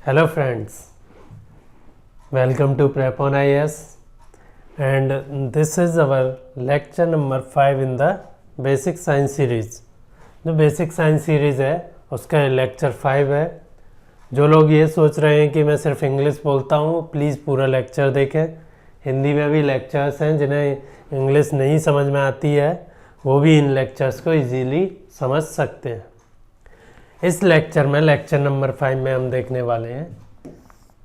Hello friends, welcome to Prep on IAS, and this is our lecture number 5 in the Basic Science Series. जो basic science series है उसका lecture 5 है। जो लोग ये सोच रहे हैं कि मैं सिर्फ इंग्लिश बोलता हूँ, प्लीज़ पूरा लेक्चर देखें। हिंदी में भी लेक्चर्स हैं, जिन्हें इंग्लिश नहीं समझ में आती है वो भी इन लेक्चर्स को इजीली समझ सकते हैं। इस लेक्चर में लेक्चर नंबर 5 में हम देखने वाले हैं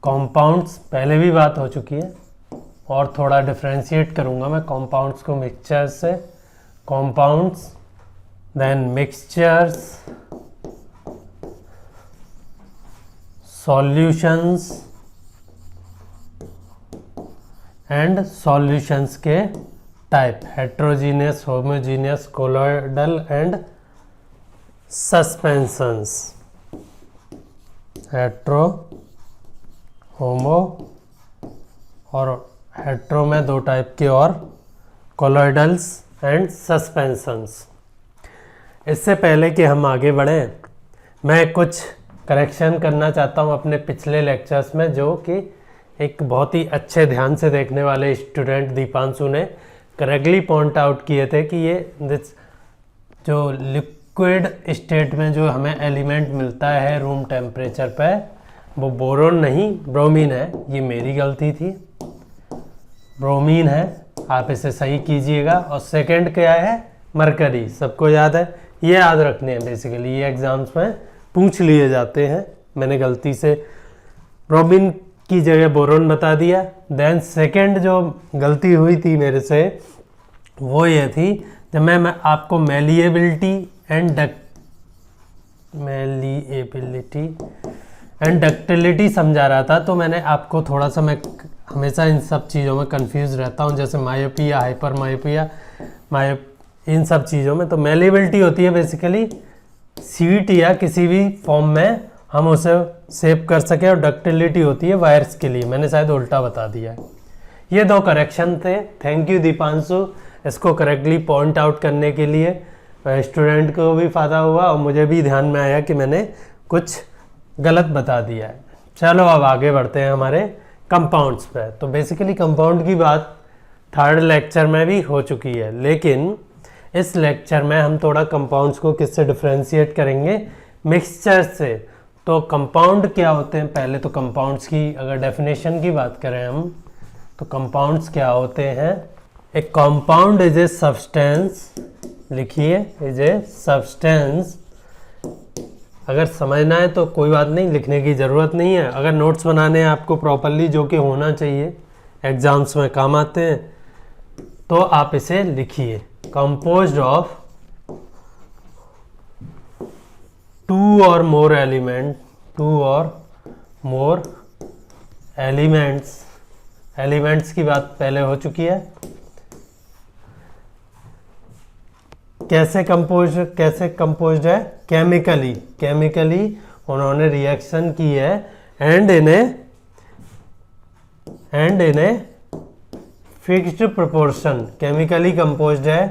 कंपाउंड्स। पहले भी बात हो चुकी है और थोड़ा डिफरेंशिएट करूँगा मैं कंपाउंड्स को मिक्सचर्स से। Compounds, then mixtures, solutions and solutions के type, heterogeneous, homogeneous, colloidal and suspensions. Hetero, homo और हेट्रो में 2 टाइप के और कोलॉइडल्स एंड सस्पेंशंस। इससे पहले कि हम आगे बढ़ें, मैं कुछ करेक्शन करना चाहता हूं अपने पिछले लेक्चर्स में, जो कि एक बहुत ही अच्छे ध्यान से देखने वाले स्टूडेंट दीपांशु ने करेक्टली पॉइंट आउट किए थे कि ये जो लिक्विड स्टेट में जो हमें एलिमेंट मिलता है रूम टेम्परेचर पे, वो बोरोन नहीं ब्रोमीन है। ये मेरी गलती थी, ब्रोमीन है, आप इसे सही कीजिएगा। और सेकंड क्या है? मरकरी। सबको याद है, ये याद रखने हैं बेसिकली, ये एग्जाम्स में पूछ लिए जाते हैं। मैंने गलती से ब्रोमीन की जगह बोरोन बता दिया। देन सेकंड जो गलती हुई थी मेरे से वो ये थी, जब मैं आपको मेलिएबिलिटी एंड डक्टिलिटी समझा रहा था, तो मैंने आपको थोड़ा सा, मैं हमेशा इन सब चीज़ों में कंफ्यूज रहता हूँ, जैसे मायोपिया, हाइपर मायोपिया, इन सब चीज़ों में। तो मेलिएबिलिटी होती है बेसिकली सीट या किसी भी फॉर्म में हम उसे सेव कर सकें, और डक्टिलिटी होती है वायर्स के लिए। मैंने शायद उल्टा बता दिया है। ये 2 करेक्शन थे। थैंक यू दीपांशु, इसको करेक्टली पॉइंट आउट करने के लिए। स्टूडेंट को भी फ़ायदा हुआ और मुझे भी ध्यान में आया कि मैंने कुछ गलत बता दिया है। चलो अब आगे बढ़ते हैं हमारे कंपाउंड्स पे। तो बेसिकली कंपाउंड की बात 3rd लेक्चर में भी हो चुकी है, लेकिन इस लेक्चर में हम थोड़ा कंपाउंड्स को किससे डिफरेंशिएट करेंगे? मिक्सचर से। तो कंपाउंड क्या होते हैं? पहले तो कंपाउंड्स की अगर डेफिनेशन की बात करें हम, तो कंपाउंड्स क्या होते हैं? ए कंपाउंड इज ए सब्सटेंस, लिखिए, इज ए सब्सटेंस। अगर समझना है तो कोई बात नहीं, लिखने की ज़रूरत नहीं है। अगर नोट्स बनाने हैं आपको प्रॉपरली, जो कि होना चाहिए, एग्जाम्स में काम आते हैं, तो आप इसे लिखिए। Composed of 2 or more elements की बात पहले हो चुकी है। कैसे कंपोज्ड है? केमिकली उन्होंने रिएक्शन की है, and in fixed proportion. Chemically composed है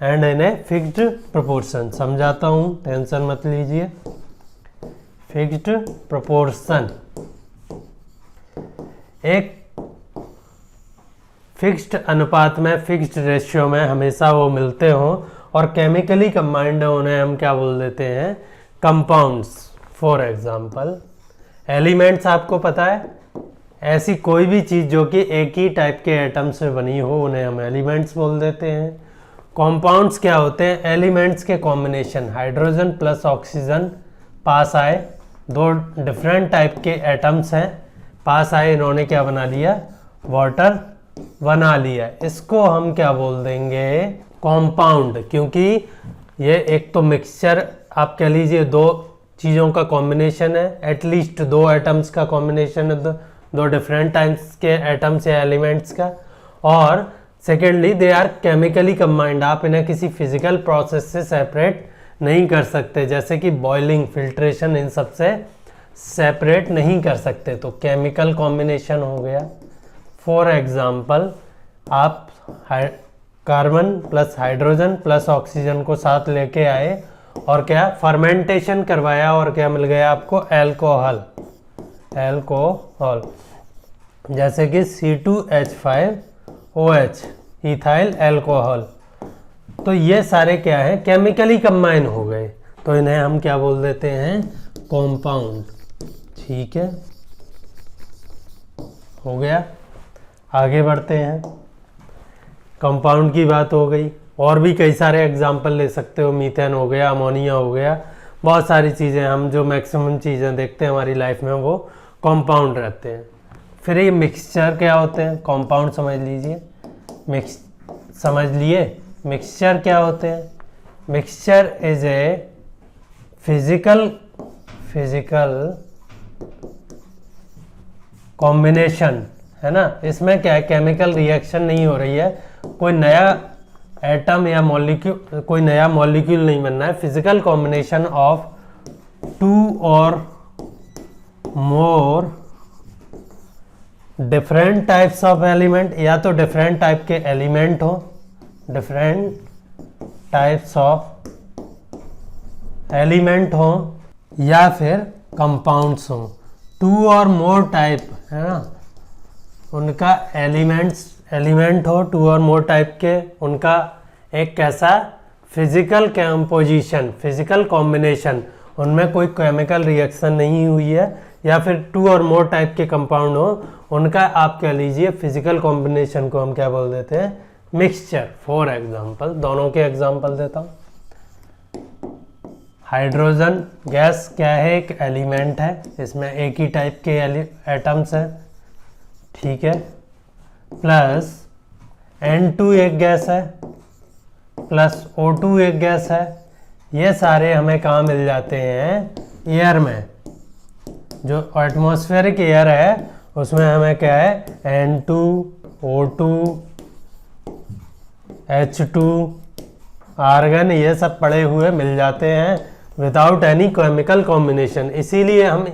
and in a fixed proportion. समझाता हूँ, टेंशन मत लीजिए। फिक्स्ड प्रोपोर्शन, एक फिक्स्ड अनुपात में, फिक्स्ड रेशियो में हमेशा वो मिलते हों, और केमिकली कंबाइंड उन्हें हम क्या बोल देते हैं? कंपाउंड्स। फॉर एग्जांपल एलिमेंट्स, आपको पता है, ऐसी कोई भी चीज़ जो कि एक ही टाइप के एटम से बनी हो, उन्हें हम एलिमेंट्स बोल देते हैं। कंपाउंड्स क्या होते हैं? एलिमेंट्स के कॉम्बिनेशन। हाइड्रोजन प्लस ऑक्सीजन पास आए, 2 डिफरेंट टाइप के एटम्स हैं, पास आए, इन्होंने क्या बना लिया? वाटर बना लिया। इसको हम क्या बोल देंगे? कंपाउंड। क्योंकि ये एक तो मिक्सचर, आप कह लीजिए 2 चीज़ों का कॉम्बिनेशन है, एटलीस्ट 2 एटम्स का कॉम्बिनेशन है, 2 डिफरेंट टाइप्स के एटम्स या एलिमेंट्स का। और secondly they are chemically combined. आप इन्हें किसी फिजिकल प्रोसेस से सेपरेट नहीं कर सकते, जैसे कि बॉइलिंग, फिल्ट्रेशन, इन सब से सेपरेट नहीं कर सकते। तो केमिकल कॉम्बिनेशन हो गया। फॉर एग्जांपल, आप carbon plus hydrogen plus oxygen को साथ लेके आए और क्या फर्मेंटेशन करवाया और क्या मिल गया आपको? अल्कोहल। एल्कोहल, जैसे कि C2H5OH इथाइल एल्कोहल। तो ये सारे क्या है, केमिकली कंबाइन हो गए, तो इन्हें हम क्या बोल देते हैं, कॉम्पाउंड। ठीक है, हो गया। आगे बढ़ते हैं। कंपाउंड की बात हो गई, और भी कई सारे एग्जाम्पल ले सकते हो, मीथेन हो गया, अमोनिया हो गया, बहुत सारी चीज़ें। हम जो मैक्सिमम चीज़ें देखते हैं हमारी लाइफ में वो कंपाउंड रहते हैं। फिर ये मिक्सचर क्या होते हैं, कंपाउंड समझ लीजिए, समझ लिए। मिक्सचर क्या होते हैं, mixture is a physical combination, है ना। इसमें क्या है, केमिकल रिएक्शन नहीं हो रही है, कोई नया एटम या मॉलिक्यूल, कोई नया मॉलिक्यूल नहीं बनना है। फिजिकल कॉम्बिनेशन ऑफ 2 और more different types of element, या तो डिफरेंट टाइप के एलिमेंट हो, डिफरेंट टाइप्स ऑफ एलिमेंट हो, या फिर कंपाउंड्स हो। 2 और मोर टाइप, है ना, उनका एलिमेंट हो 2 और मोर टाइप के, उनका एक कैसा फिजिकल कंपोजिशन, फिजिकल कॉम्बिनेशन, उनमें कोई केमिकल रिएक्शन नहीं हुई है, या फिर 2 और मोर टाइप के कंपाउंड हो, उनका आप कह लीजिए फिजिकल कॉम्बिनेशन को हम क्या बोल देते हैं, मिक्सचर। फॉर एग्जांपल, दोनों के एग्जांपल देता हूँ। हाइड्रोजन गैस क्या है, एक एलिमेंट है, इसमें एक ही टाइप के एटम्स हैं, ठीक है, प्लस N2 एक गैस है, प्लस O2 एक गैस है। ये सारे हमें कहाँ मिल जाते हैं, एयर में। जो एटमॉस्फेरिक एयर है उसमें हमें क्या है, N2, O2, H2, आर्गन, ये सब पड़े हुए मिल जाते हैं विदाउट एनी केमिकल कॉम्बिनेशन। इसीलिए हम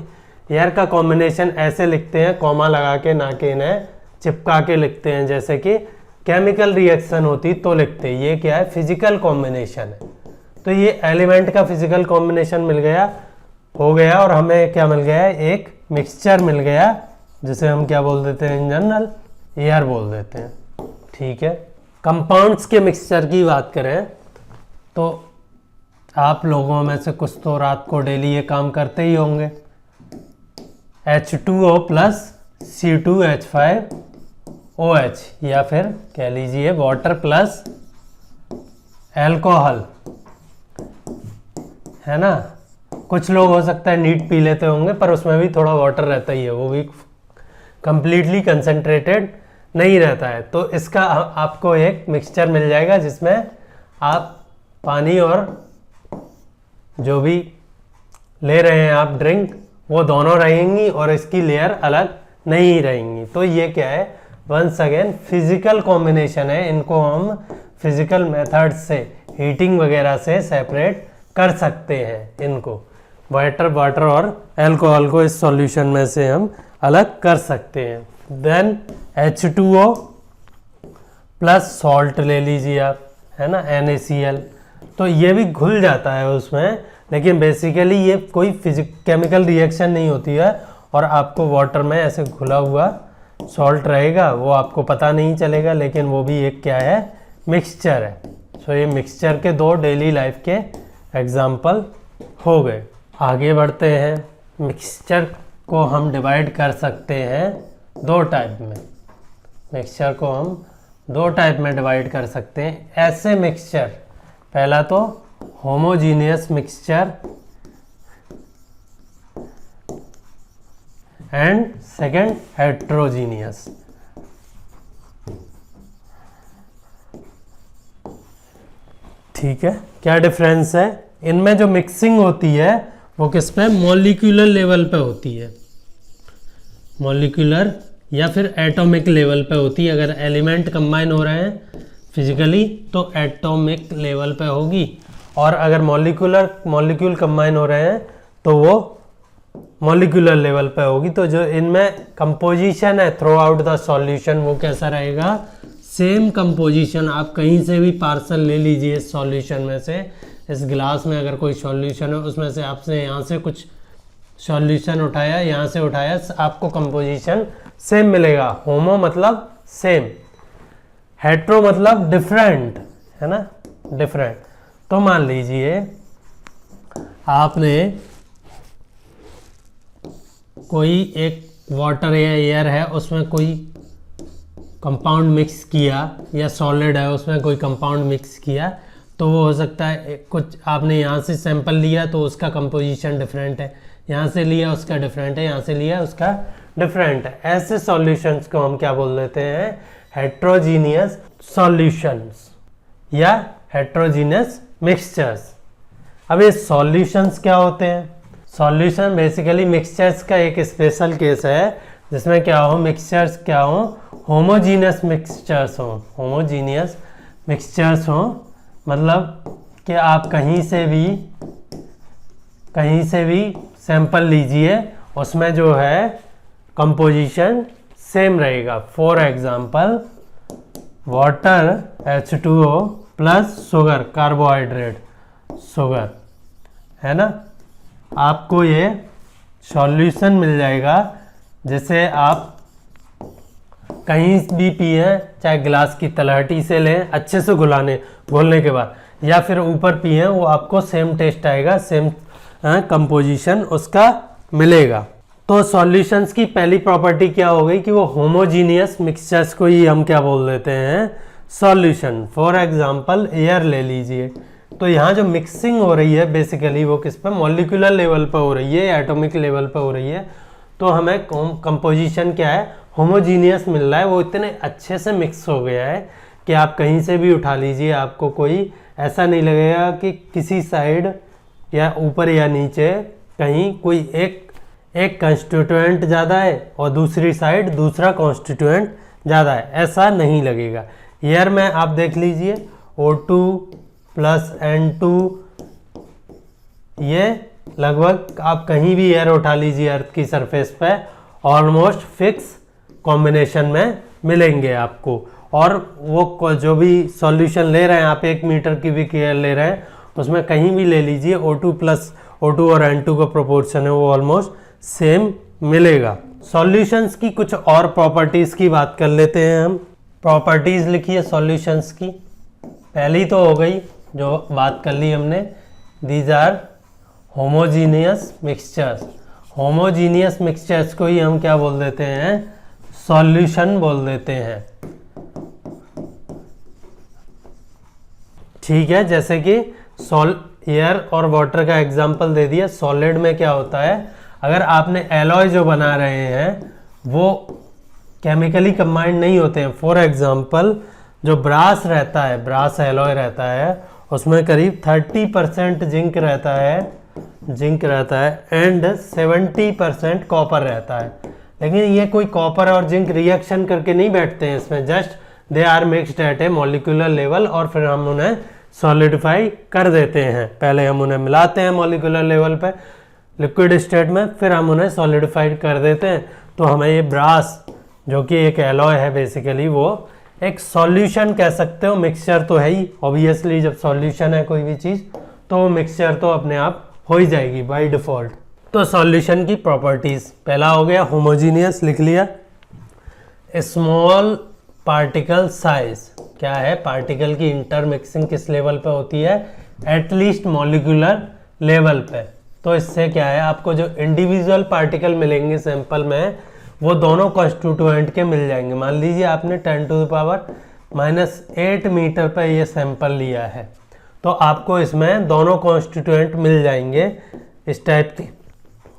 एयर का कॉम्बिनेशन ऐसे लिखते हैं, कॉमा लगा के, ना कि इन्हें चिपका के लिखते हैं, जैसे कि केमिकल रिएक्शन होती तो लिखते। ये क्या है, फिजिकल कॉम्बिनेशन है। तो ये एलिमेंट का फिजिकल कॉम्बिनेशन मिल गया, हो गया, और हमें क्या मिल गया, एक मिक्सचर मिल गया, जिसे हम क्या बोल देते हैं, इन जनरल एयर बोल देते हैं। ठीक है, कंपाउंड्स के मिक्सचर की बात करें तो आप लोगों में से कुछ तो रात को डेली ये काम करते ही होंगे। H2O प्लस C2H5OH, या फिर कह लीजिए वाटर प्लस एल्कोहल, है ना। कुछ लोग हो सकता है नीट पी लेते होंगे, पर उसमें भी थोड़ा वाटर रहता ही है, वो भी कंप्लीटली कंसंट्रेटेड नहीं रहता है। तो इसका आपको एक मिक्सचर मिल जाएगा, जिसमें आप पानी और जो भी ले रहे हैं आप ड्रिंक, वो दोनों रहेंगी और इसकी लेयर अलग नहीं रहेंगी। तो ये क्या है, वंस अगेन फिजिकल कॉम्बिनेशन है। इनको हम फिजिकल मेथड से, हीटिंग वगैरह से सेपरेट कर सकते हैं। इनको वाटर और अल्कोहल को इस सॉल्यूशन में से हम अलग कर सकते हैं। देन H2O प्लस सॉल्ट ले लीजिए आप, है ना, NaCl। तो ये भी घुल जाता है उसमें, लेकिन बेसिकली ये कोई केमिकल रिएक्शन नहीं होती है, और आपको वाटर में ऐसे घुला हुआ सॉल्ट रहेगा, वो आपको पता नहीं चलेगा, लेकिन वो भी एक क्या है, मिक्सचर है। सो ये मिक्सचर के 2 डेली लाइफ के एग्जाम्पल हो गए। आगे बढ़ते हैं। मिक्सचर को हम डिवाइड कर सकते हैं 2 टाइप में। मिक्सचर को हम 2 टाइप में डिवाइड कर सकते हैं। ऐसे मिक्सचर, पहला तो homogeneous mixture and second heterogeneous. ठीक है, क्या डिफरेंस है इनमें? जो मिक्सिंग होती है वो किस पे, मॉलिक्यूलर लेवल पे होती है, मॉलिक्यूलर या फिर एटॉमिक लेवल पे होती है। अगर एलिमेंट कंबाइन हो रहे हैं फिजिकली तो एटॉमिक लेवल पे होगी, और अगर मॉलिक्यूल कंबाइन हो रहे हैं तो वो मॉलिक्यूलर लेवल पे होगी। तो जो इनमें कंपोजिशन है थ्रू आउट द सॉल्यूशन, वो कैसा रहेगा, सेम कंपोजिशन। आप कहीं से भी पार्सल ले लीजिए इस सॉल्यूशन में से, इस गिलास में अगर कोई सॉल्यूशन है उसमें से आपसे यहाँ से कुछ सॉल्यूशन उठाया, यहाँ से उठाया, आपको कंपोजिशन सेम मिलेगा। होमो मतलब सेम, हेट्रो मतलब डिफरेंट, है ना, डिफरेंट। तो मान लीजिए आपने कोई एक वाटर या एयर है, उसमें कोई कंपाउंड मिक्स किया, या सॉलिड है उसमें कोई कंपाउंड मिक्स किया, तो वो हो सकता है कुछ आपने यहाँ से सैंपल लिया तो उसका कंपोजिशन डिफरेंट है, यहाँ से लिया उसका डिफरेंट है, यहाँ से लिया उसका डिफरेंट है। ऐसे सॉल्यूशंस को हम क्या बोल देते हैं, हेट्रोजीनियस सॉल्यूशंस या हेट्रोजीनियस मिक्सचर्स। अब ये सॉल्यूशंस क्या होते हैं? सॉल्यूशन बेसिकली मिक्सचर्स का एक स्पेशल केस है जिसमें क्या हो, मिक्सचर्स क्या हो, होमोजीनियस मिक्सचर्स हो। होमोजीनियस मिक्सचर्स हो मतलब कि आप कहीं से भी सैंपल लीजिए, उसमें जो है कंपोजिशन सेम रहेगा। For example water H2O plus sugar, carbohydrate sugar, है ना। आपको ये सॉल्यूशन मिल जाएगा जिसे आप कहीं भी पिए, चाहे गिलास की तलहटी से लें अच्छे से घोलने के बाद, या फिर ऊपर पिए, वो आपको सेम टेस्ट आएगा, सेम कंपोजिशन उसका मिलेगा। तो सॉल्यूशंस की पहली प्रॉपर्टी क्या हो गई कि वो होमोजीनियस मिक्सचर्स को ही हम क्या बोल देते हैं, सॉल्यूशन। फॉर एग्जांपल एयर ले लीजिए, तो यहाँ जो मिक्सिंग हो रही है बेसिकली वो किस पे, मॉलिक्यूलर लेवल पे हो रही है, एटॉमिक लेवल पे हो रही है। तो हमें कंपोजिशन क्या है, होमोजीनियस मिल रहा है, वो इतने अच्छे से मिक्स हो गया है कि आप कहीं से भी उठा लीजिए, आपको कोई ऐसा नहीं लगेगा कि किसी साइड या ऊपर या नीचे कहीं कोई एक कंस्टिट्यूएंट ज़्यादा है और दूसरी साइड दूसरा कॉन्स्टिट्यूएंट ज़्यादा है, ऐसा नहीं लगेगा। एयर में आप देख लीजिए O2 प्लस N2, ये लगभग आप कहीं भी एयर उठा लीजिए अर्थ की सरफेस पे, ऑलमोस्ट फिक्स कॉम्बिनेशन में मिलेंगे आपको। और वो जो भी सॉल्यूशन ले रहे हैं आप, 1 मीटर क्यूबिक एयर ले रहे हैं, उसमें कहीं भी ले लीजिए O2 और N2 का प्रोपोर्शन है वो ऑलमोस्ट सेम मिलेगा। सॉल्यूशंस की कुछ और प्रॉपर्टीज़ की बात कर लेते हैं हम। प्रॉपर्टीज़ लिखिए सॉल्यूशंस की। पहली तो हो गई जो बात कर ली हमने, these are homogeneous mixtures. Homogeneous mixtures को ही हम क्या बोल देते हैं, सॉल्यूशन बोल देते हैं। ठीक है, जैसे कि एयर और वाटर का एग्जांपल दे दिया। सॉलिड में क्या होता है, अगर आपने एलॉय जो बना रहे हैं वो केमिकली कंबाइंड नहीं होते हैं। फॉर एग्जांपल जो ब्रास रहता है, ब्रास एलॉय रहता है, उसमें करीब 30% जिंक रहता है एंड 70% कॉपर रहता है। लेकिन ये कोई कॉपर और जिंक रिएक्शन करके नहीं बैठते हैं इसमें, just they are mixed at a molecular level, और फिर हम उन्हें सॉलिडिफाई कर देते हैं। पहले हम उन्हें मिलाते हैं मॉलिक्यूलर लेवल पे लिक्विड स्टेट में, फिर हम उन्हें सॉलिडिफाइड कर देते हैं। तो हमें ये ब्रास जो कि एक एलॉय है बेसिकली, वो एक सॉल्यूशन कह सकते हो। मिक्सचर तो है ही ऑब्वियसली, जब सॉल्यूशन है कोई भी चीज़ तो वो मिक्सचर तो अपने आप हो ही जाएगी बाय डिफ़ॉल्ट। तो सॉल्यूशन की प्रॉपर्टीज़, पहला हो गया होमोजीनियस, लिख लिया। स्मॉल पार्टिकल साइज, क्या है, पार्टिकल की इंटरमिक्सिंग किस लेवल पे होती है, एटलीस्ट मॉलिक्यूलर लेवल पे। तो इससे क्या है, आपको जो इंडिविजुअल पार्टिकल मिलेंगे सैंपल में वो दोनों कॉन्स्टिट्यूएंट के मिल जाएंगे। मान लीजिए आपने 10⁻⁻8 मीटर पर ये सैंपल लिया है, तो आपको इसमें दोनों कॉन्स्टिट्यूएंट मिल जाएंगे इस टाइप के,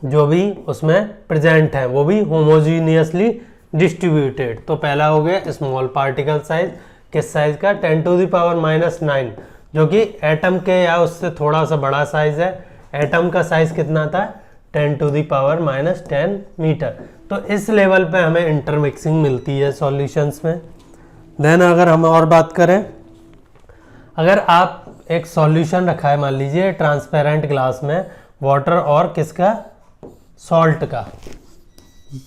जो भी उसमें प्रेजेंट है वो भी होमोजीनियसली डिस्ट्रीब्यूटेड। तो पहला हो गया स्मॉल पार्टिकल साइज, किस साइज का, 10⁻⁹, जो कि एटम के या उससे थोड़ा सा बड़ा साइज है। एटम का साइज कितना था, 10⁻⁻10 मीटर। तो इस लेवल पे हमें इंटरमिक्सिंग मिलती है सॉल्यूशंस में। देन अगर हम और बात करें, अगर आप एक सॉल्यूशन रखा है, मान लीजिए ट्रांसपेरेंट ग्लास में, वाटर और किसका, सॉल्ट का,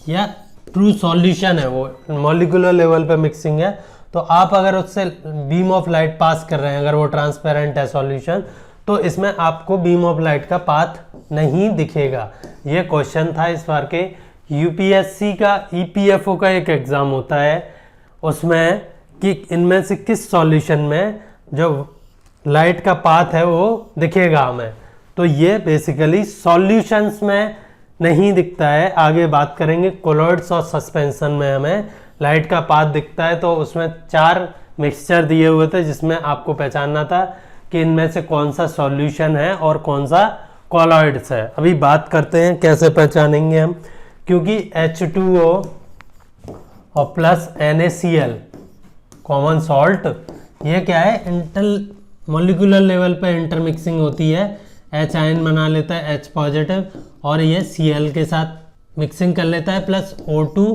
या ट्रू सॉल्यूशन है वो, मॉलिक्यूलर लेवल पे मिक्सिंग है, तो आप अगर उससे बीम ऑफ लाइट पास कर रहे हैं, अगर वो ट्रांसपेरेंट है सॉल्यूशन, तो इसमें आपको बीम ऑफ लाइट का पाथ नहीं दिखेगा। ये क्वेश्चन था इस बार के यूपीएससी का ईपीएफओ का एक एग्ज़ाम होता है, उसमें कि इनमें से किस सॉल्यूशन में जो लाइट का पाथ है वो दिखेगा हमें। तो ये बेसिकली सॉल्यूशंस में नहीं दिखता है, आगे बात करेंगे। कोलॉइड्स और सस्पेंशन में हमें लाइट का पाथ दिखता है। तो उसमें 4 मिक्सचर दिए हुए थे जिसमें आपको पहचानना था कि इनमें से कौन सा सॉल्यूशन है और कौन सा कोलॉइड्स है। अभी बात करते हैं कैसे पहचानेंगे हम, क्योंकि H2O और प्लस NaCl कॉमन सॉल्ट, ये क्या है, इंटर मोलिकुलर लेवल पे इंटरमिक्सिंग होती है। H आयन बना लेता है H पॉजिटिव और ये Cl के साथ मिक्सिंग कर लेता है, प्लस O2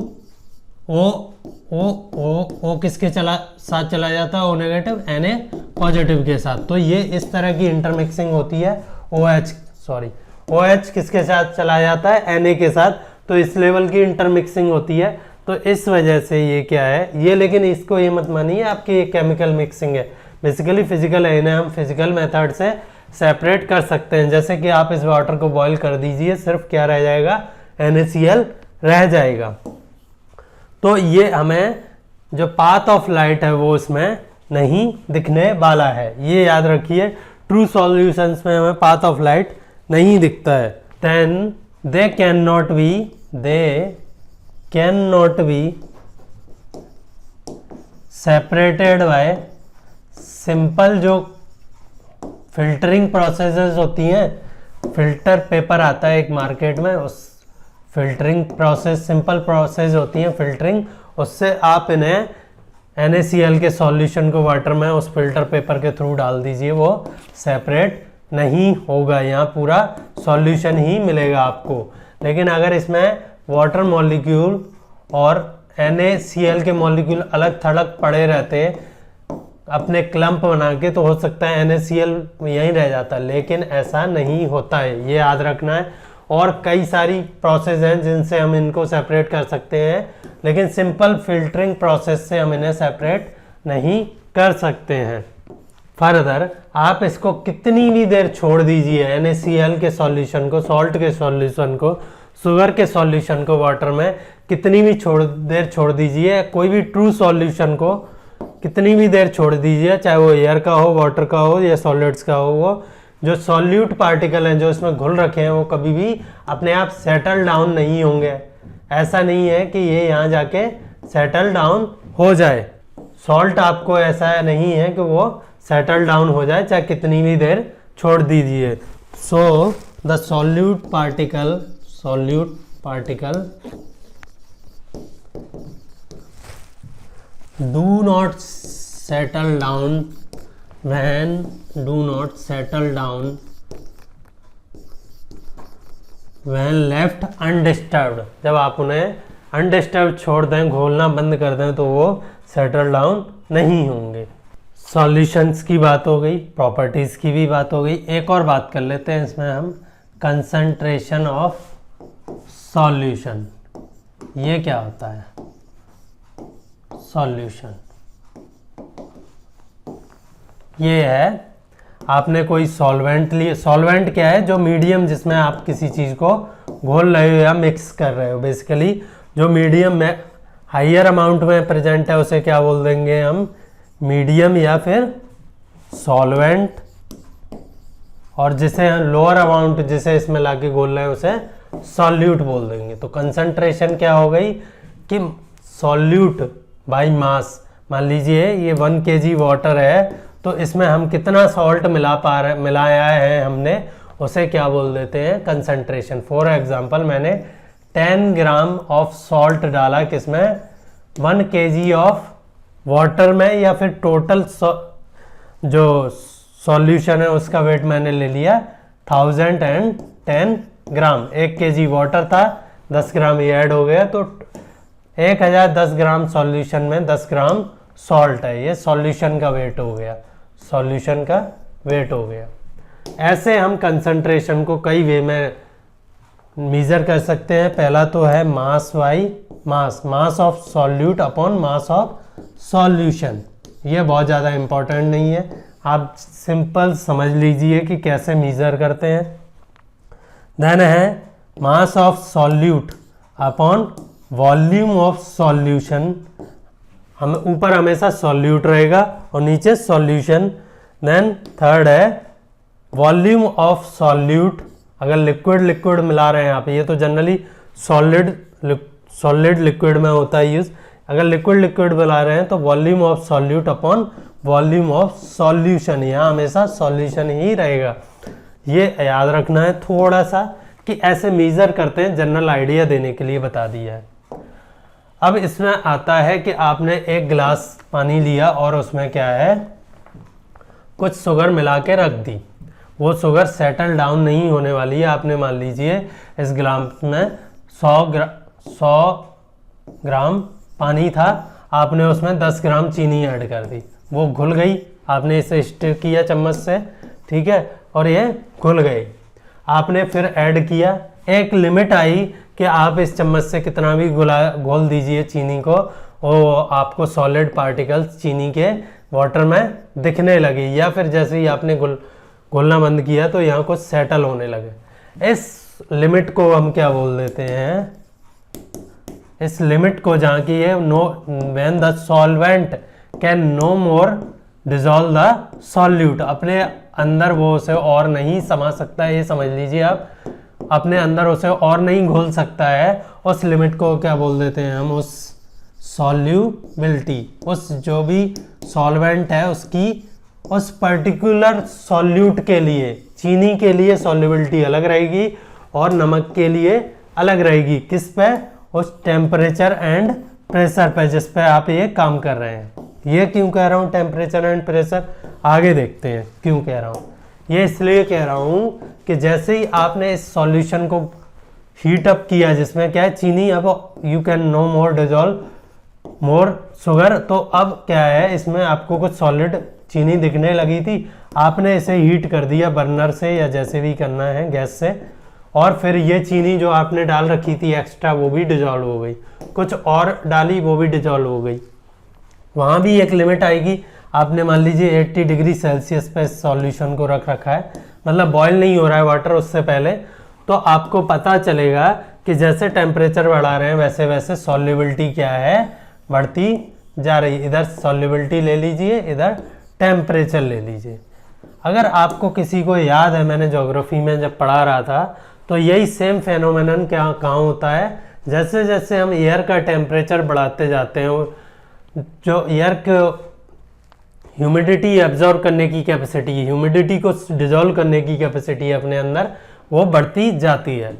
O किसके साथ चला जाता है, O नेगेटिव Na पॉजिटिव के साथ। तो ये इस तरह की इंटरमिक्सिंग होती है। OH किसके साथ चला जाता है, Na के साथ। तो इस लेवल की इंटरमिक्सिंग होती है। तो इस वजह से ये क्या है ये, लेकिन इसको ये मत मानिए आपकी ये केमिकल मिक्सिंग है, बेसिकली फिजिकल है। इन्हें हम फिजिकल मेथड से सेपरेट कर सकते हैं। जैसे कि आप इस वाटर को बॉईल कर दीजिए, सिर्फ क्या रह जाएगा, NaCl रह जाएगा। तो ये हमें जो पाथ ऑफ लाइट है वो इसमें नहीं दिखने वाला है, ये याद रखिए। ट्रू सॉल्यूशंस में हमें पाथ ऑफ लाइट नहीं दिखता है। Then they can not be separated by simple जो फिल्टरिंग प्रोसेसेस होती हैं। फिल्टर पेपर आता है एक मार्केट में, उस फिल्टरिंग प्रोसेस, सिंपल प्रोसेस होती है फिल्टरिंग, उससे आप इन्हें NaCl के सॉल्यूशन को वाटर में उस फिल्टर पेपर के थ्रू डाल दीजिए, वो सेपरेट नहीं होगा, यहाँ पूरा सॉल्यूशन ही मिलेगा आपको। लेकिन अगर इसमें वाटर मॉलिक्यूल और NaCl के मॉलिक्यूल अलग थलग पड़े रहते अपने क्लम्प बना के, तो हो सकता है NaCl यहीं रह जाता, लेकिन ऐसा नहीं होता है, ये याद रखना है। और कई सारी प्रोसेस हैं जिनसे हम इनको सेपरेट कर सकते हैं, लेकिन सिंपल फिल्टरिंग प्रोसेस से हम इन्हें सेपरेट नहीं कर सकते हैं। फर्दर आप इसको कितनी भी देर छोड़ दीजिए, NaCl के सॉल्यूशन को, सॉल्ट के सॉल्यूशन को, शुगर के सॉल्यूशन को वाटर में कितनी भी देर छोड़ दीजिए, कोई भी ट्रू सॉल्यूशन को कितनी भी देर छोड़ दीजिए, चाहे वो एयर का हो, वाटर का हो या सॉलिड्स का हो, वो जो सॉल्यूट पार्टिकल हैं जो इसमें घुल रखे हैं वो कभी भी अपने आप सेटल डाउन नहीं होंगे। ऐसा नहीं है कि ये यहाँ जाके सेटल डाउन हो जाए। सॉल्ट आपको ऐसा नहीं है कि वो सेटल डाउन हो जाए चाहे कितनी भी देर छोड़ दीजिए। So the solute particle do not settle down when left undisturbed। जब आप उन्हें अनडिस्टर्ब छोड़ दें, घोलना बंद कर दें, तो वो सेटल डाउन नहीं होंगे। सॉल्यूशंस की बात हो गई, प्रॉपर्टीज़ की भी बात हो गई। एक और बात कर लेते हैं इसमें हम, कंसंट्रेशन ऑफ सॉल्यूशन। ये क्या होता है सॉल्यूशन? ये है, आपने कोई सॉल्वेंट लिए, सॉल्वेंट क्या है, जो मीडियम जिसमें आप किसी चीज़ को घोल रहे हो या मिक्स कर रहे हो। बेसिकली जो मीडियम में हाइयर अमाउंट में प्रेजेंट है उसे क्या बोल देंगे हम, मीडियम या फिर सॉल्वेंट, और जिसे लोअर अमाउंट जिसे इसमें लाके घोल रहे हैं उसे सॉल्यूट बोल देंगे। तो कंसंट्रेशन क्या हो गई कि सॉल्यूट बाय मास, मान लीजिए ये 1 kg वाटर है, तो इसमें हम कितना सॉल्ट मिलाया है हमने, उसे क्या बोल देते हैं, कंसंट्रेशन। फॉर एग्जांपल मैंने 10 ग्राम ऑफ सॉल्ट डाला किसमें, 1 kg ऑफ वाटर में, या फिर टोटल जो सॉल्यूशन है उसका वेट मैंने ले लिया 1010 ग्राम। 1 kg वाटर था, 10 ग्राम ये ऐड हो गया, तो 1010 ग्राम सॉल्यूशन में 10 ग्राम सॉल्ट है, ये सॉल्यूशन का वेट हो गया, सॉल्यूशन का वेट हो गया। ऐसे हम कंसंट्रेशन को कई वे में मेजर कर सकते हैं। पहला तो है mass by mass, mass of solute upon mass of solution. ये बहुत ज़्यादा इम्पोर्टेंट नहीं है, आप सिंपल समझ लीजिए कि कैसे मेजर करते हैं। देन है mass of solute upon volume of solution, हम ऊपर हमेशा सॉल्यूट रहेगा और नीचे सॉल्यूशन। देन थर्ड है वॉल्यूम ऑफ सॉल्यूट, अगर लिक्विड लिक्विड मिला रहे हैं आप, ये तो जनरली सॉलिड लिक्विड में होता है यूज, अगर लिक्विड लिक्विड मिला रहे हैं तो volume of solute upon volume of solution, यहाँ हमेशा सॉल्यूशन ही रहेगा। ये याद रखना है थोड़ा सा कि ऐसे मेजर करते हैं, जनरल आइडिया देने के लिए बता दिया है। अब इसमें आता है कि आपने एक गिलास पानी लिया और उसमें क्या है, कुछ शुगर मिला के रख दी, वो शुगर सेटल डाउन नहीं होने वाली है। आपने मान लीजिए इस गिलास में 100 ग्राम पानी था, आपने उसमें 10 ग्राम चीनी ऐड कर दी, वो घुल गई, आपने इसे स्टिर किया चम्मच से, ठीक है, और ये घुल गई। आपने फिर ऐड किया, एक लिमिट आई कि आप इस चम्मच से कितना भी घोल दीजिए चीनी को, वो आपको सॉलिड पार्टिकल्स चीनी के वाटर में दिखने लगे, या फिर जैसे ही आपने घोलना बंद किया तो यहाँ कुछ सेटल होने लगे। इस लिमिट को हम क्या बोल देते हैं, इस लिमिट को जहाँ की है when the solvent can no more dissolve the solute, अपने अंदर वो उसे और नहीं समा सकता है, ये समझ लीजिए आप, अपने अंदर उसे और नहीं घोल सकता है, उस लिमिट को क्या बोल देते हैं हम, उस सॉल्युबिलिटी, उस जो भी सॉल्वेंट है उसकी उस पर्टिकुलर सॉल्यूट के लिए, चीनी के लिए सॉल्युबिलिटी अलग रहेगी और नमक के लिए अलग रहेगी। किस पे, उस टेम्परेचर एंड प्रेशर पे जिस पे आप ये काम कर रहे हैं। ये क्यों कह रहा हूँ टेम्परेचर एंड प्रेशर, आगे देखते हैं क्यों कह रहा हूँ। ये इसलिए कह रहा हूँ कि जैसे ही आपने इस सॉल्यूशन को हीट अप किया, जिसमें क्या है चीनी, अब you can no more dissolve more sugar, तो अब क्या है इसमें आपको कुछ सॉलिड चीनी दिखने लगी थी, आपने इसे हीट कर दिया बर्नर से या जैसे भी करना है गैस से, और फिर ये चीनी जो आपने डाल रखी थी एक्स्ट्रा वो भी डिजोल्व हो गई, कुछ और डाली वो भी डिजोल्व हो गई। वहाँ भी एक लिमिट आएगी, आपने मान लीजिए 80 डिग्री सेल्सियस पे सॉल्यूशन को रख रखा है, मतलब बॉयल नहीं हो रहा है वाटर उससे पहले, तो आपको पता चलेगा कि जैसे टेम्परेचर बढ़ा रहे हैं वैसे वैसे सॉल्युबिलिटी क्या है, बढ़ती जा रही है। इधर सॉल्युबिलिटी ले लीजिए, इधर टेम्परेचर ले लीजिए। अगर आपको किसी को याद है, मैंने ज्योग्राफी में जब पढ़ा रहा था तो यही सेम फेनोमेनन क्या कहाँ होता है, जैसे जैसे हम एयर का टेम्परेचर बढ़ाते जाते हैं, जो एयर को ह्यूमिडिटी एब्जॉर्ब करने की कैपेसिटी, ह्यूमिडिटी को डिजोल्व करने की कैपेसिटी अपने अंदर, वो बढ़ती जाती है।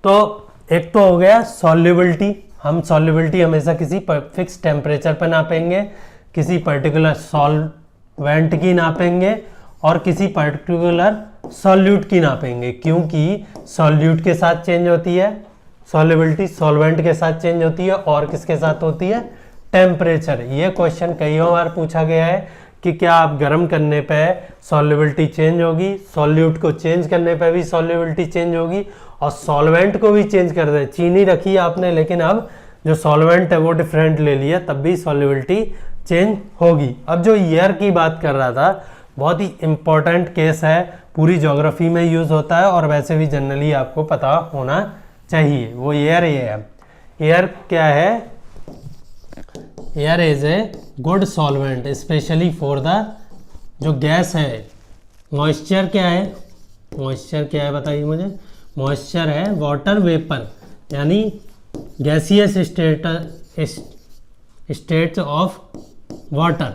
तो एक तो हो गया सॉल्युबिलिटी, हम सॉल्युबिलिटी हमेशा किसी फिक्स टेम्परेचर पर नापेंगे, किसी पर्टिकुलर सॉल्वेंट की नापेंगे और किसी पर्टिकुलर सॉल्यूट की नापेंगे, क्योंकि सॉल्यूट के साथ चेंज होती है सॉल्युबिलिटी, सॉल्वेंट के साथ चेंज होती है और किसके साथ होती है, टेम्परेचर। ये क्वेश्चन कई बार पूछा गया है कि क्या आप गर्म करने पे सॉल्युबिलिटी चेंज होगी, सॉल्यूट को चेंज करने पे भी सॉल्युबिलिटी चेंज होगी और सॉल्वेंट को भी चेंज कर दे। चीनी रखी आपने लेकिन अब जो सॉल्वेंट है वो डिफरेंट ले लिया, तब भी सॉल्युबिलिटी चेंज होगी। अब जो एयर की बात कर रहा था, बहुत ही इंपॉर्टेंट केस है, पूरी ज्योग्राफी में यूज होता है और वैसे भी जनरली आपको पता होना चाहिए। वो एयर ये है, एयर क्या है, air is a good solvent specially for the, जो गैस है, मॉइस्चर क्या है, मॉइस्चर क्या है बताइए मुझे, मॉइस्चर है वाटर वेपर, यानी gaseous states of water,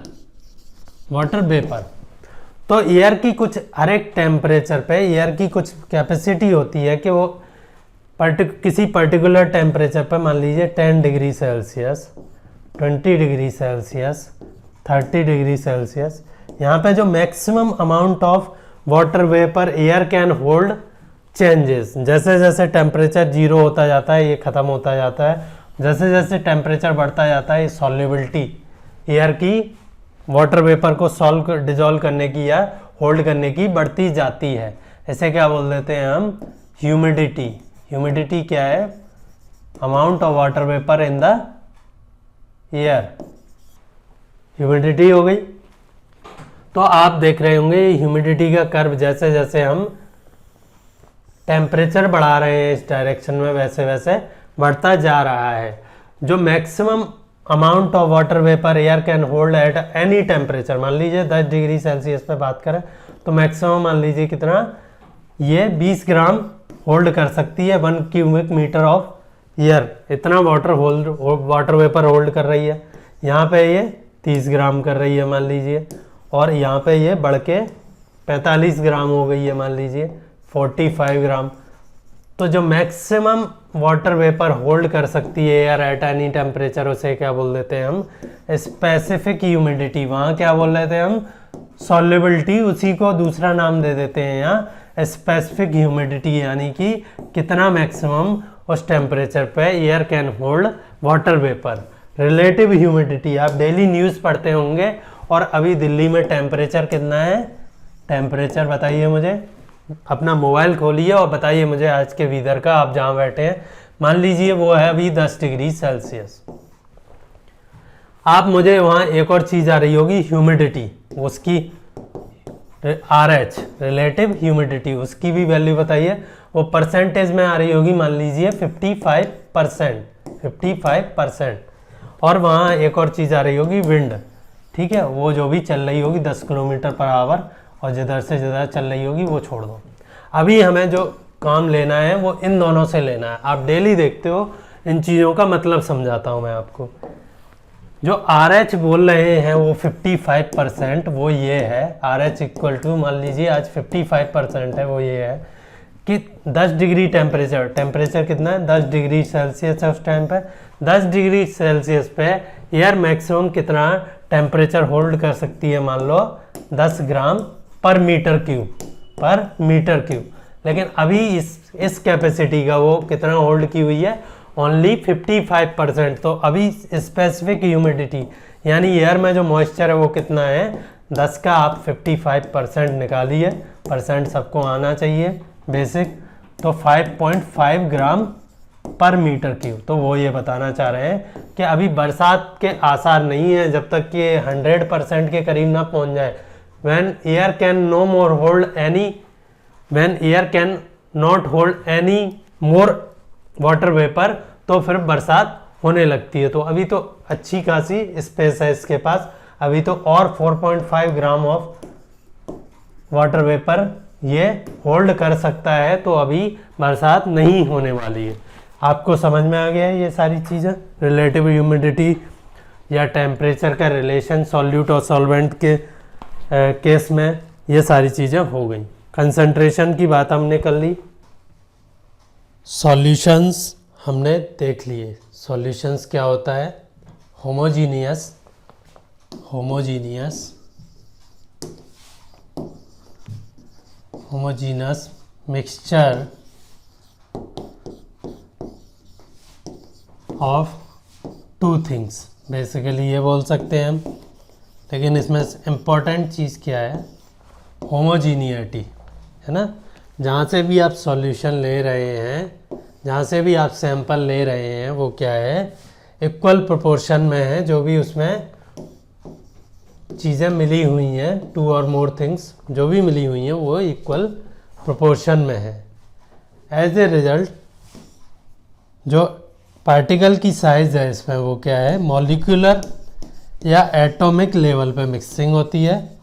water vapour. तो एयर की कुछ हर एक टेम्परेचर पे एयर की कुछ कैपेसिटी होती है कि वो किसी पर्टिकुलर टेम्परेचर पर, मान लीजिए 10 degree Celsius, 20 degree Celsius, 30 degree Celsius, यहाँ पे जो maximum amount of water vapour air can hold changes, जैसे जैसे टेम्परेचर जीरो होता जाता है ये ख़त्म होता जाता है, जैसे जैसे टेम्परेचर बढ़ता जाता है ये सॉल्युबिलिटी एयर की वाटर वेपर को डिजोल्व करने की या होल्ड करने की बढ़ती जाती है। ऐसे क्या बोल देते हैं हम, ह्यूमिडिटी। ह्यूमिडिटी क्या है, amount of water vapour in the air, humidity हो गई। तो आप देख रहे होंगे ह्यूमिडिटी का कर्व, जैसे जैसे हम टेम्परेचर बढ़ा रहे हैं इस डायरेक्शन में, वैसे वैसे बढ़ता जा रहा है। जो maximum amount of water vapour air can hold at any temperature, मान लीजिए 10 डिग्री सेल्सियस पे बात करें तो मैक्सिमम मान लीजिए कितना, ये 20 ग्राम होल्ड कर सकती है 1 क्यूबिक मीटर ऑफ एयर, इतना वाटर वेपर होल्ड कर रही है। यहाँ पे ये 30 ग्राम कर रही है मान लीजिए, और यहाँ पे ये बढ़ के 45 ग्राम हो गई है मान लीजिए, 45 ग्राम। तो जो मैक्सिमम वाटर वेपर होल्ड कर सकती है एयर एट एनी टेम्परेचर, उसे क्या बोल देते हैं हम, स्पेसिफिक ह्यूमिडिटी। वहाँ क्या बोल रहे थे हम, सॉल्युबिलिटी, उसी को दूसरा नाम दे देते हैं यहाँ स्पेसिफिक ह्यूमिडिटी, यानी कि कितना मैक्सिमम उस टेम्परेचर पे air can hold water vapour. Relative humidity, आप डेली न्यूज़ पढ़ते होंगे, और अभी दिल्ली में टेम्परेचर कितना है, टेम्परेचर बताइए मुझे, अपना मोबाइल खोलिए और बताइए मुझे आज के वेदर का, आप जहाँ बैठे हैं। मान लीजिए वो है अभी 10 डिग्री सेल्सियस। आप मुझे वहाँ एक और चीज़ आ रही होगी ह्यूमिडिटी, उसकी RH रिलेटिव ह्यूमिडिटी, उसकी भी वैल्यू बताइए। वो परसेंटेज में आ रही होगी, मान लीजिए 55%। और वहाँ एक और चीज़ आ रही होगी विंड, ठीक है, वो जो भी चल रही होगी 10 किलोमीटर पर आवर, और जिधर से जिधर चल रही होगी वो छोड़ दो। अभी हमें जो काम लेना है वो इन दोनों से लेना है। आप डेली देखते हो, इन चीज़ों का मतलब समझाता हूँ मैं आपको। जो RH बोल रहे हैं वो 55%, वो ये है RH इक्वल टू, मान लीजिए आज 55% है, वो ये है कि 10 डिग्री टेम्परेचर कितना है, 10 डिग्री सेल्सियस है उस टाइम पे। 10 डिग्री सेल्सियस पे एयर मैक्सिमम कितना टेम्परेचर होल्ड कर सकती है, मान लो 10 ग्राम पर मीटर क्यूब। लेकिन अभी इस कैपेसिटी का वो कितना होल्ड की हुई है, ओनली 55%। तो अभी स्पेसिफिक ह्यूमिडिटी यानी एयर में जो मॉइस्चर है वो कितना है, 10 का आप 55% निकालिए, परसेंट सबको आना चाहिए बेसिक, तो 5.5 ग्राम पर मीटर क्यूब। तो वो ये बताना चाह रहे हैं कि अभी बरसात के आसार नहीं है जब तक कि 100% के करीब ना पहुंच जाए। when air can not hold any more water vapor, तो फिर बरसात होने लगती है। तो अभी तो अच्छी खासी स्पेस है इसके पास, अभी तो और 4.5 ग्राम ऑफ वाटर वेपर ये होल्ड कर सकता है, तो अभी बरसात नहीं होने वाली है। आपको समझ में आ गया है ये सारी चीज़ें, रिलेटिव ह्यूमिडिटी या टेम्परेचर का रिलेशन सॉल्यूट और सॉल्वेंट के केस में, ये सारी चीज़ें हो गई। कंसंट्रेशन की बात हमने कर ली, सॉल्यूशंस हमने देख लिए। सॉल्यूशंस क्या होता है, homogeneous mixture of two things, basically ये बोल सकते हैं हम। लेकिन इसमें इम्पॉर्टेंट चीज़ क्या है, होमोजीनियटी, है ना। जहाँ से भी आप सॉल्यूशन ले रहे हैं, जहाँ से भी आप सैंपल ले रहे हैं, वो क्या है, इक्वल प्रोपोर्शन में है। जो भी उसमें चीज़ें मिली हुई हैं, 2 और मोर थिंग्स जो भी मिली हुई हैं, वो इक्वल प्रोपोर्शन में है। एज ए रिजल्ट जो पार्टिकल की साइज़ है इसमें, वो क्या है, मॉलिक्यूलर या एटॉमिक लेवल पे मिक्सिंग होती है,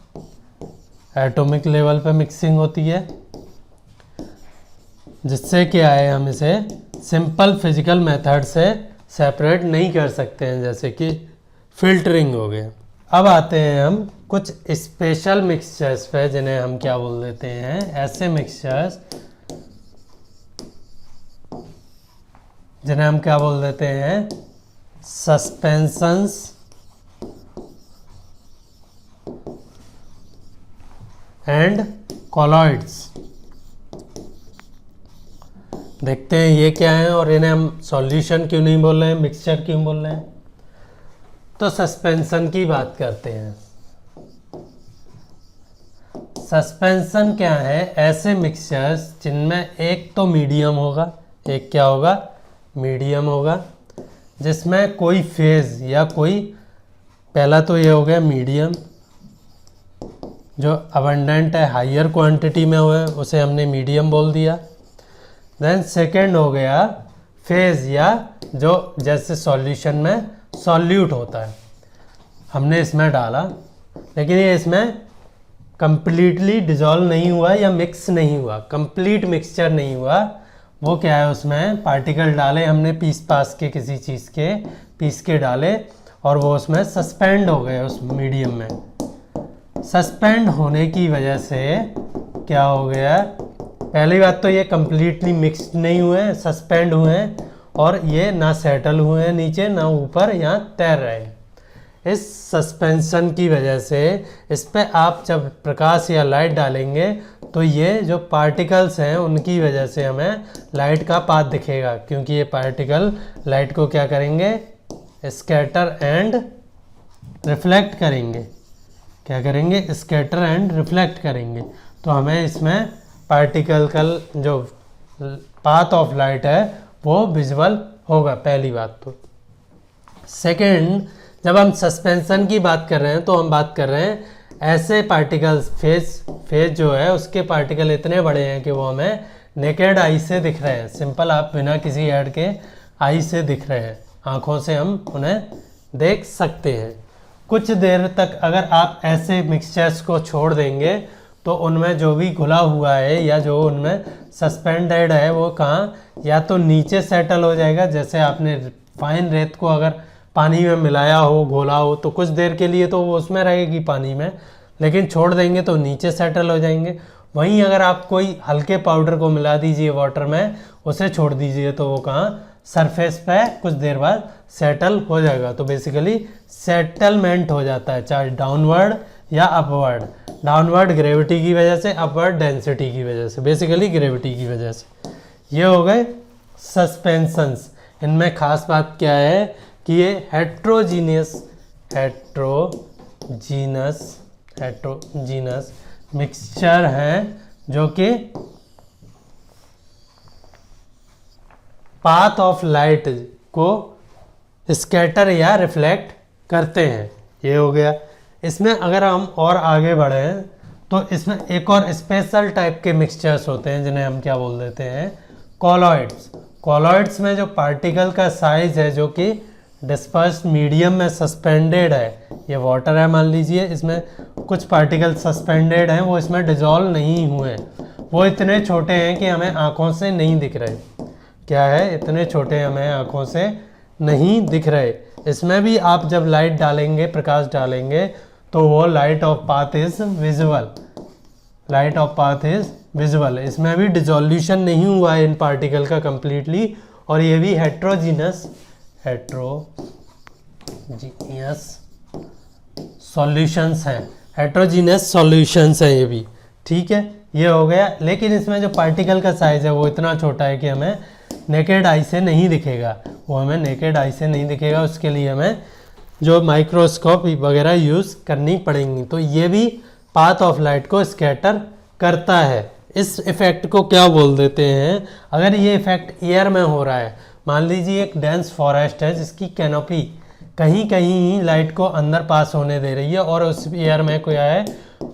एटॉमिक लेवल पे मिक्सिंग होती है, जिससे क्या है, हम इसे सिंपल फिजिकल मेथड से सेपरेट नहीं कर सकते हैं, जैसे कि फिल्टरिंग हो गया। अब आते हैं हम कुछ स्पेशल मिक्सचर्स पे, जिन्हें हम क्या बोल देते हैं, ऐसे मिक्सचर्स जिन्हें हम क्या बोल देते हैं, सस्पेंशंस एंड कॉलॉइड्स। देखते हैं ये क्या है और इन्हें हम सॉल्यूशन क्यों नहीं बोल रहे हैं, मिक्सचर क्यों बोल रहे हैं। तो सस्पेंशन की बात करते हैं। सस्पेंशन क्या है, ऐसे मिक्सचर्स जिनमें एक तो मीडियम होगा, एक क्या होगा, मीडियम होगा, जिसमें कोई फेज या कोई, पहला तो ये हो गया मीडियम, जो अबंडेंट है, हाइयर क्वांटिटी में हुआ है, उसे हमने मीडियम बोल दिया। देन सेकेंड हो गया फेज, या जो जैसे सॉल्यूशन में सॉल्यूट होता है, हमने इसमें डाला लेकिन ये इसमें कंप्लीटली डिजॉल्व नहीं हुआ या मिक्स नहीं हुआ, कंप्लीट मिक्सचर नहीं हुआ। वो क्या है, उसमें पार्टिकल डाले हमने पीस पास के, किसी चीज़ के पीस के डाले और वो उसमें सस्पेंड हो गए उस मीडियम में। सस्पेंड होने की वजह से क्या हो गया, पहली बात तो ये कंप्लीटली मिक्स्ड नहीं हुए, सस्पेंड हुए हैं और ये ना सेटल हुए हैं नीचे ना ऊपर, यहाँ तैर रहे हैं। इस सस्पेंशन की वजह से इस पे आप जब प्रकाश या लाइट डालेंगे तो ये जो पार्टिकल्स हैं उनकी वजह से हमें लाइट का पाथ दिखेगा, क्योंकि ये पार्टिकल लाइट को क्या करेंगे, स्कैटर एंड रिफ्लेक्ट करेंगे। क्या करेंगे, स्कैटर एंड रिफ्लेक्ट करेंगे। तो हमें इसमें पार्टिकल का जो पाथ ऑफ लाइट है वो विजुअल होगा, पहली बात तो। सेकंड, जब हम सस्पेंशन की बात कर रहे हैं तो हम बात कर रहे हैं ऐसे पार्टिकल्स, फेज जो है उसके पार्टिकल इतने बड़े हैं कि वो हमें नेकेड आई से दिख रहे हैं। सिंपल, आप बिना किसी ऐड के आई से दिख रहे हैं, आँखों से हम उन्हें देख सकते हैं। कुछ देर तक अगर आप ऐसे मिक्सचर्स को छोड़ देंगे तो उनमें जो भी घुला हुआ है या जो उनमें सस्पेंडेड है वो कहाँ, या तो नीचे सेटल हो जाएगा, जैसे आपने फाइन रेत को अगर पानी में मिलाया हो, घोला हो, तो कुछ देर के लिए तो वो उसमें रहेगी पानी में, लेकिन छोड़ देंगे तो नीचे सेटल हो जाएंगे। वहीं अगर आप कोई हल्के पाउडर को मिला दीजिए वाटर में, उसे छोड़ दीजिए तो वो कहाँ, सरफेस पे कुछ देर बाद सेटल हो जाएगा। तो बेसिकली सेटलमेंट हो जाता है, चाहे डाउनवर्ड या अपवर्ड। डाउनवर्ड ग्रेविटी की वजह से, अपवर्ड डेंसिटी की वजह से, बेसिकली ग्रेविटी की वजह से। ये हो गए सस्पेंशंस। इनमें खास बात क्या है कि ये हेट्रोजीनस मिक्सचर हैं जो कि पाथ ऑफ लाइट को स्कैटर या रिफ्लेक्ट करते हैं। ये हो गया। इसमें अगर हम और आगे बढ़ें तो इसमें एक और स्पेशल टाइप के मिक्सचर्स होते हैं जिन्हें हम क्या बोल देते हैं, कॉलॉइड्स। कॉलॉइड्स में जो पार्टिकल का साइज है जो कि डिस्पर्स्ड मीडियम में सस्पेंडेड है, ये वाटर है मान लीजिए, इसमें कुछ पार्टिकल सस्पेंडेड हैं, वो इसमें डिजॉल्व नहीं हुए, वो इतने छोटे हैं कि हमें आँखों से नहीं दिख रहे। क्या है, इतने छोटे हमें आँखों से नहीं दिख रहे। इसमें भी आप जब लाइट डालेंगे, प्रकाश डालेंगे, तो वो light of path is visual, light of path is visual. इसमें भी डिजोल्यूशन नहीं हुआ है इन पार्टिकल का कंप्लीटली, और ये भी हेट्रोजीनियस सॉल्यूशंस हैं, हेट्रोजीनियस सॉल्यूशंस हैं ये भी। ठीक है, ये हो गया। लेकिन इसमें जो पार्टिकल का साइज है वो इतना छोटा है कि हमें नेकेड आई से नहीं दिखेगा, वो हमें नेकेड आई से नहीं दिखेगा। उसके लिए हमें जो माइक्रोस्कोप वगैरह यूज़ करनी पड़ेंगी। तो ये भी पाथ ऑफ लाइट को स्कैटर करता है। इस इफ़ेक्ट को क्या बोल देते हैं, अगर ये इफ़ेक्ट एयर में हो रहा है, मान लीजिए एक डेंस फॉरेस्ट है जिसकी कैनोपी कहीं कहीं लाइट को अंदर पास होने दे रही है, और उस एयर में क्या है,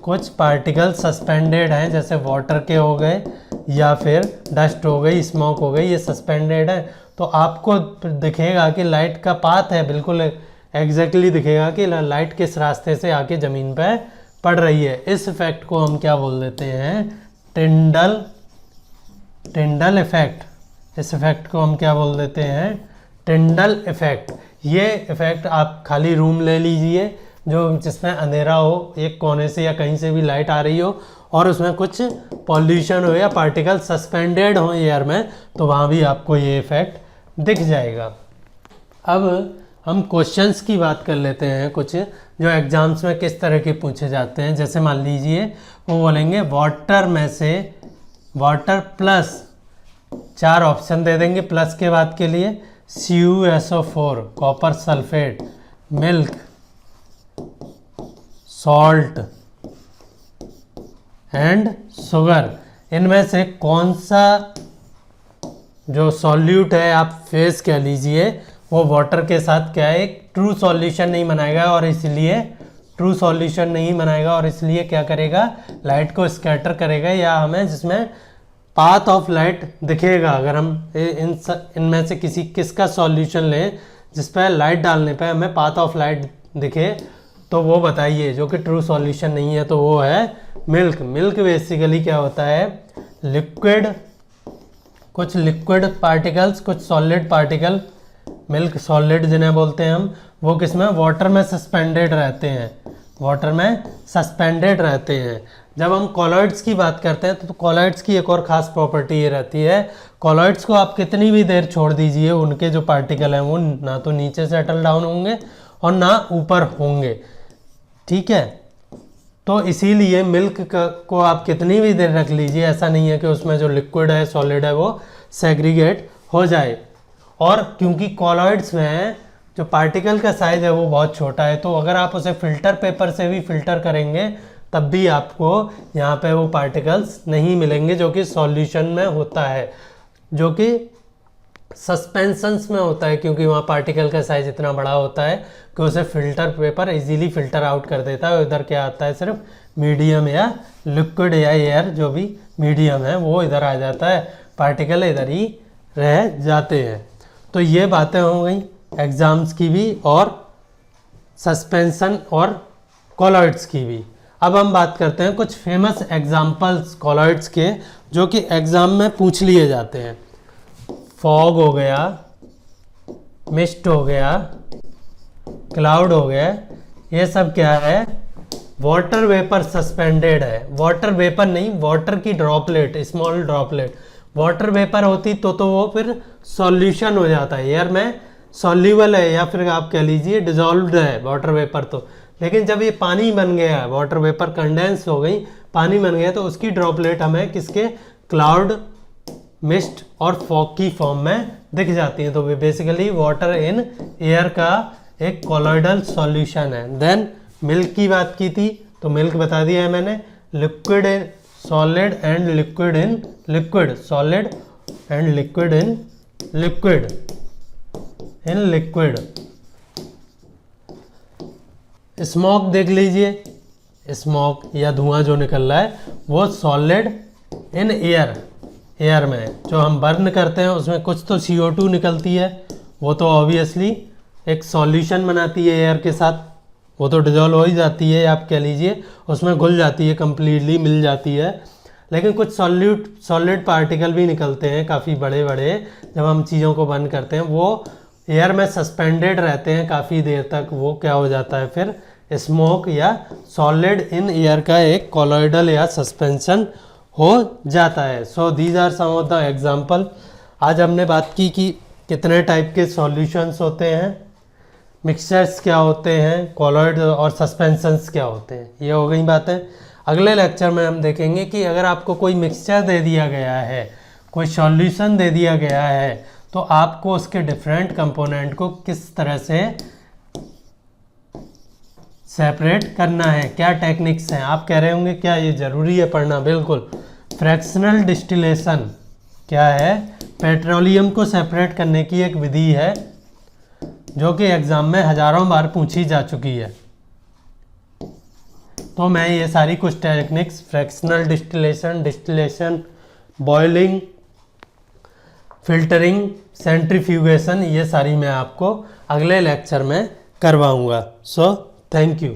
कुछ पार्टिकल सस्पेंडेड हैं, जैसे वाटर के हो गए या फिर डस्ट हो गई, स्मोक हो गई, ये सस्पेंडेड है। तो आपको दिखेगा कि लाइट का पाथ है, बिल्कुल एग्जैक्टली दिखेगा कि लाइट किस रास्ते से आके ज़मीन पर पड़ रही है। इस इफेक्ट को हम क्या बोल देते हैं, टिंडल इफेक्ट। इस इफेक्ट को हम क्या बोल देते हैं, टिंडल इफेक्ट। ये इफेक्ट आप खाली रूम ले लीजिए जो जिसमें अंधेरा हो, एक कोने से या कहीं से भी लाइट आ रही हो और उसमें कुछ पॉल्यूशन हो या पार्टिकल सस्पेंडेड हो एयर में, तो वहाँ भी आपको ये इफेक्ट दिख जाएगा। अब हम क्वेश्चंस की बात कर लेते हैं, कुछ जो एग्जाम्स में किस तरह के पूछे जाते हैं। जैसे मान लीजिए वो बोलेंगे वाटर में से, वाटर प्लस 4 ऑप्शन दे देंगे प्लस के बाद के लिए, CuSO4, copper sulphate, milk, salt and sugar. इनमें से कौन सा जो सॉल्यूट है, आप फेस कह लीजिए, वो वाटर के साथ क्या है, एक ट्रू सॉल्यूशन नहीं बनाएगा, और इसलिए ट्रू सॉल्यूशन नहीं बनाएगा और इसलिए क्या करेगा, लाइट को स्कैटर करेगा, या हमें जिसमें पाथ ऑफ लाइट दिखेगा अगर हम इनमें से किसका सॉल्यूशन लें जिस पर लाइट डालने पे हमें पाथ ऑफ लाइट दिखे, तो वो बताइए। जो कि ट्रू सॉल्यूशन नहीं है तो वो है मिल्क। मिल्क बेसिकली क्या होता है, लिक्विड, कुछ लिक्विड पार्टिकल्स कुछ सॉलिड पार्टिकल, मिल्क सॉलिड जिन्हें बोलते हैं हम, वो किसमें, वाटर में सस्पेंडेड रहते हैं, वाटर में सस्पेंडेड रहते हैं। जब हम कॉलॉइड्स की बात करते हैं तो कॉलॉइड्स की एक और ख़ास प्रॉपर्टी ये रहती है, कॉलॉइड्स को आप कितनी भी देर छोड़ दीजिए, उनके जो पार्टिकल हैं वो ना तो नीचे सेटल डाउन होंगे और ना ऊपर होंगे, ठीक है। तो इसीलिए मिल्क को आप कितनी भी देर रख लीजिए, ऐसा नहीं है कि उसमें जो लिक्विड है सॉलिड है वो सेग्रीगेट हो जाए। और क्योंकि कॉलॉइड्स में जो पार्टिकल का साइज़ है वो बहुत छोटा है, तो अगर आप उसे फिल्टर पेपर से भी फिल्टर करेंगे तब भी आपको यहाँ पे वो पार्टिकल्स नहीं मिलेंगे जो कि सॉल्यूशन में होता है, जो कि सस्पेंशंस में होता है, क्योंकि वहाँ पार्टिकल का साइज़ इतना बड़ा होता है कि उसे filter paper easily filter out कर देता है। इधर क्या आता है, सिर्फ मीडियम या लिक्विड या एयर जो भी मीडियम है वो इधर आ जाता है, पार्टिकल इधर ही रह जाते हैं। तो ये बातें हो गई एग्जाम्स की भी और सस्पेंशन और कॉलॉइड्स की भी। अब हम बात करते हैं कुछ फेमस एग्जाम्पल्स कॉलॉइड्स के जो कि एग्ज़ाम में पूछ लिए जाते हैं। फॉग हो गया, मिस्ट हो गया, क्लाउड हो गया, ये सब क्या है, वाटर वेपर सस्पेंडेड है। वाटर वेपर नहीं, वाटर की droplet, small droplet. Water vapour होती तो वो फिर सॉल्यूशन हो जाता है, एयर में सॉल्यूबल है या फिर आप कह लीजिए डिजॉल्व्ड है वाटर वेपर तो। लेकिन जब ये पानी बन गया, वाटर वेपर कंडेंस हो गई, पानी बन गया, तो उसकी ड्रॉपलेट हमें किसके, क्लाउड, मिस्ट और फॉग की फॉर्म में दिख जाती है। तो way basically water in air का एक कॉलॉइडल सॉल्यूशन है। देन मिल्क की बात की थी तो मिल्क बता दिया है मैंने, liquid in solid and liquid in liquid, solid and liquid in liquid in liquid. Smoke देख लीजिए, स्मोक या धुआं जो निकल रहा है वो सॉलिड इन एयर, एयर में जो हम बर्न करते हैं उसमें कुछ तो CO2 निकलती है, वो तो ऑब्वियसली एक सॉल्यूशन बनाती है एयर के साथ, वो तो डिजॉल्व हो ही जाती है, आप कह लीजिए उसमें घुल जाती है, कंप्लीटली मिल जाती है। लेकिन कुछ सॉलिड पार्टिकल भी निकलते हैं काफ़ी बड़े बड़े, जब हम चीज़ों को बर्न करते हैं वो एयर में सस्पेंडेड रहते हैं काफ़ी देर तक, वो क्या हो जाता है फिर स्मोक या सॉलिड इन एयर का एक कॉलॉइडल या सस्पेंशन हो जाता है। So these are some of the example. आज हमने बात की कि कितने टाइप के सॉल्यूशंस होते हैं, मिक्सचर्स क्या होते हैं, कॉलॉइड और सस्पेंशंस क्या होते हैं, ये हो गई बातें। अगले लेक्चर में हम देखेंगे कि अगर आपको कोई मिक्सचर दे दिया गया है, कोई सॉल्यूशन दे दिया गया है, तो आपको उसके डिफरेंट कंपोनेंट को किस तरह से सेपरेट करना है, क्या टेक्निक्स हैं। आप कह रहे होंगे क्या ये ज़रूरी है पढ़ना, बिल्कुल। फ्रैक्शनल डिस्टिलेशन क्या है, पेट्रोलियम को सेपरेट करने की एक विधि है जो कि एग्ज़ाम में हज़ारों बार पूछी जा चुकी है। तो मैं ये सारी कुछ techniques, fractional distillation, boiling, filtering, centrifugation, ये सारी मैं आपको अगले लेक्चर में करवाऊंगा। So thank you.